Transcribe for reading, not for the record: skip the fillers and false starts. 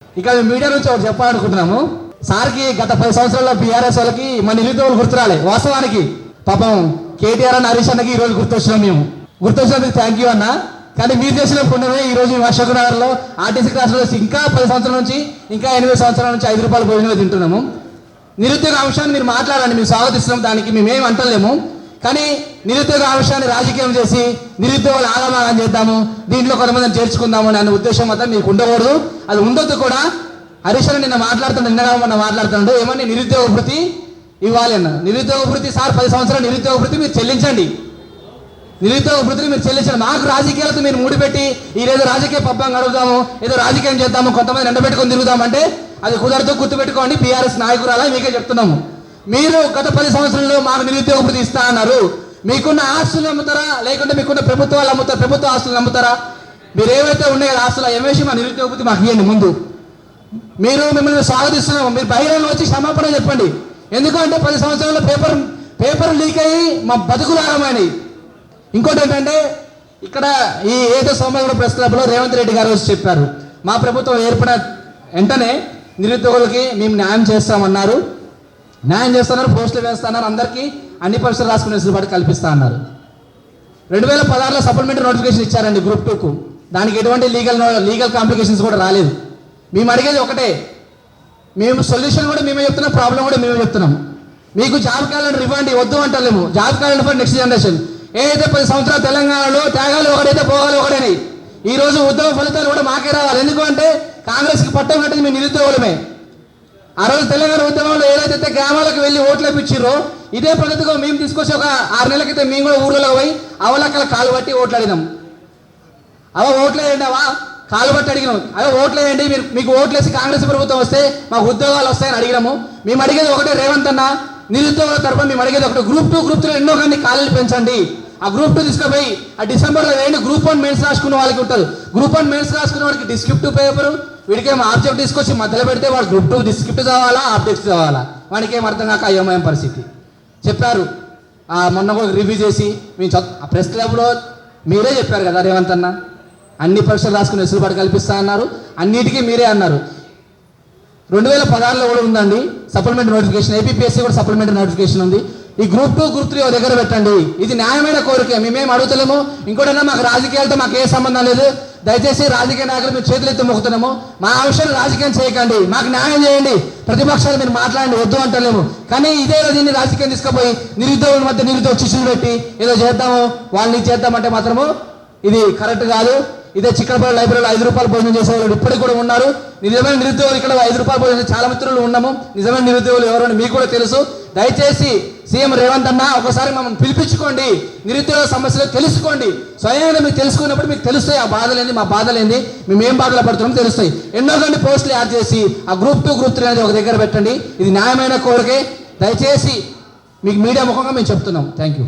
ఇక మీడియా నుంచి ఒకటి చెప్పాలనుకుంటున్నాము. సార్కి గత 10 సంవత్సరాల్లో బీఆర్ఎస్ వాళ్ళకి మన నిరుద్యోగులు గుర్తురాలే. వాస్తవానికి పాపం కేటీఆర్ అన్న హరీష్ అన్నకి ఈరోజు గుర్తొచ్చినాం. మేము గుర్తొచ్చినందుకు థ్యాంక్ యూ అన్న. కానీ మీరు చేసిన పుణ్యమే ఈరోజు మేము అశోక్ నగర్లో ఆర్టీసీ క్లాసులో ఇంకా 10 సంవత్సరాల నుంచి ఇంకా 8 సంవత్సరాల నుంచి 5 రూపాయల భోజనమే తింటున్నాము. నిరుద్యోగ అంశాన్ని మీరు మాట్లాడండి, మేము స్వాగతిస్తున్నాం, దానికి మేమేం అంటలేము. కానీ నిరుద్యోగ అంశాన్ని రాజకీయం చేసి నిరుద్యోగులు ఆగమాగం చేద్దాము, దీంట్లో కొంతమందిని చేర్చుకుందాము అనే ఉద్దేశం మాత్రం మీకు ఉండకూడదు. అది ఉండొద్దు కూడా. హరీష్ నిన్న మాట్లాడుతుండే ఏమని నిరుద్యోగ భృతి ఇవ్వాలి అన్న. నిరుద్యోగ భృతి సార్ 10 సంవత్సరాలు నిరుద్యోగ భృతి మీరు చెల్లించండి. నిరుద్యోగ భృతిని మీరు చెల్లించండి. మాకు రాజకీయాలతో మీరు ముడిపెట్టి ఈరోజు రాజకీయ పబ్బం గడుపుదాము, ఏదో రాజకీయం చేద్దాము, కొంతమంది ఎండబెట్టుకొని తిరుగుదామంటే అది కుదరదు. గుర్తుపెట్టుకోండి, బీఆర్ఎస్ నాయకురాలా మీకే చెప్తున్నాము. మీరు గత 10 సంవత్సరాల్లో మాకు నిరుద్యోగ భృతి ఇస్తా అన్నారు. మీకున్న ఆస్తులు అమ్ముతారా, లేకుంటే మీకున్న ప్రభుత్వాలు అమ్ముతారా, ప్రభుత్వ ఆస్తులు అమ్ముతారా? మీరు ఏవైతే ఉన్నాయి కదా ఆస్తులు ఏమేసి మా నిరుద్యోగ భృతి మాకు ఇవ్వండి ముందు. మిమ్మల్ని స్వాగతిస్తున్నాము. మీరు బహిరంగ వచ్చి క్షమాపణ చెప్పండి. ఎందుకంటే 10 సంవత్సరాల్లో పేపర్ లీక్ అయ్యి మా బతుకులు ఆగమైనాయి. ఇంకోటి ఏంటంటే ఇక్కడ ఈ ఏదో సోమవారం ప్రెస్ క్లబ్లో రేవంత్ రెడ్డి గారు వచ్చి చెప్పారు, మా ప్రభుత్వం ఏర్పడిన వెంటనే నిరుద్యోగులకి మేము న్యాయం చేస్తామన్నారు, పోస్టులు వేస్తున్నారు, అందరికీ అన్ని పరీక్షలు రాసుకునే వెసులుబాటు కల్పిస్తా అన్నారు. 2016లో సప్లిమెంటరీ నోటిఫికేషన్ ఇచ్చారండి గ్రూప్ 2కు. దానికి ఎటువంటి లీగల్ కాంప్లికేషన్స్ కూడా రాలేదు. మేము అడిగేది ఒకటే, మేము సొల్యూషన్ కూడా మేమే చెప్తున్నాం, ప్రాబ్లం కూడా మేమే చెప్తున్నాం. మీకు జాబ్ క్యాలెండర్ ఇవ్వండి, వద్దు అంటలేము. Job calendar for next generation. ఏదైతే 10 సంవత్సరాలు తెలంగాణలో త్యాగాలు ఒకటైతే పోగాలి ఒకటేని. ఈ రోజు ఉద్యోగ ఫలితాలు కూడా మాకే రావాలి. ఎందుకంటే కాంగ్రెస్కి పట్టం కట్టింది మీ నిరుద్యోగులమే. ఆ రోజు తెలంగాణ ఉద్యమంలో ఏదైతే గ్రామాలకు వెళ్ళి ఓట్లు వేయించారో ఇదే పద్ధతిగా మేము తీసుకొచ్చి ఒక 6 నెలల క్రితం మేము కూడా ఊర్లలో పోయి అవలక్కల కాలు బట్టి ఓట్లు అడిగినాం. ఓట్లు వేయండి, కాలు బట్టి అడిగినాం. ఓట్లు వేయండి, మీకు ఓట్లేసి కాంగ్రెస్ ప్రభుత్వం వస్తే మాకు ఉద్యోగాలు వస్తాయని అడిగినాము. మేము అడిగేది ఒకటే, రేవంత్ అన్న నిరుద్యోగుల తరఫున మేము అడిగేది ఒకటి, గ్రూప్ 2 గ్రూప్ 3 ఎన్నో కానీ ఖాళీలు పెంచండి. ఆ గ్రూప్ 2 తీసుకుపోయి ఆ డిసెంబర్లో వేయండి. గ్రూప్ 1 మెయిన్స్ రాసుకున్న వాళ్ళకి ఉంటుంది. గ్రూప్ 1 మెయిన్స్ రాసుకున్న వాడికి డిస్క్రిప్టివ్ పేపరు, వీడికేమో ఆబ్జెక్ట్ తీసుకొచ్చి మధ్యలో పెడితే వాడు గ్రూప్ 2 డిస్క్రిప్ట్ చదవాలా, ఆబ్జెక్ట్ చదవాలా, వాడికి ఏం అర్థం కాక అయోమయం పరిస్థితి. చెప్పారు మొన్న కూడా రివ్యూ చేసి మేము ప్రెస్ క్లబ్లో మీరే చెప్పారు కదా రేవంత్ అన్న, అన్ని పరీక్షలు రాసుకుని వెసులుబాటు కల్పిస్తా అన్నారు. అన్నిటికీ మీరే అన్నారు. 2016లో కూడా ఉందండి సప్లిమెంటరీ నోటిఫికేషన్. ఏపీఎస్సీ కూడా సప్లిమెంటరీ నోటిఫికేషన్ ఉంది. ఈ గ్రూప్ 2 గ్రూప్ 3 దగ్గర పెట్టండి. ఇది న్యాయమైన కోరిక, మేమేం అడుగుతలేము. ఇంకోటన్నా మాకు రాజకీయాలతో మాకు ఏ సంబంధం లేదు. దయచేసి రాజకీయ నాయకులు మీరు చేతులు ఎత్తి మొక్కుతున్నాము. మా అంశాలు రాజకీయం చేయకండి, మాకు న్యాయం చేయండి. ప్రతిపక్షాలు మీరు మాట్లాడండి, వద్దు అంటలేము. కానీ ఇదే దీన్ని రాజకీయం తీసుకుపోయి నిరుద్యోగుల మధ్య నిరుద్యోగ శిష్యులు పెట్టి ఏదో చేద్దాము వాళ్ళని చేద్దామంటే మాత్రము ఇది కరెక్ట్ కాదు. ఇదే చిక్కడపల్లి లైబ్రరీలో 5 రూపాయలు భోజనం చేసే వాళ్ళు ఇప్పటికి కూడా ఉన్నారు. నిజమైన నిరుద్యోగులు ఇక్కడ 5 రూపాయలు భోజనం చాలా మిత్రులు ఉన్నాము. నిజమైన నిరుద్యోగులు ఎవరని మీకు కూడా తెలుసు. దయచేసి సీఎం రేవంత్ అన్న ఒకసారి మమ్మల్ని పిలిపించుకోండి, నిరుద్యోగ సమస్యలు తెలుసుకోండి. స్వయంగా మీకు తెలుసుకున్నప్పుడు మీకు తెలుస్తాయి ఆ బాధలేంది, మా బాధలేంది, మేము ఏం బాధలు పడుతున్నామో తెలుస్తాయి. ఎన్నో గంటల పోస్టులు యాడ్ చేసి ఆ గ్రూప్ 2 గ్రూప్ 3 అనేది ఒక దగ్గర పెట్టండి. ఇది న్యాయమైన కోరికే. దయచేసి మీకు మీడియా ముఖంగా మేము చెప్తున్నాం. Thank you.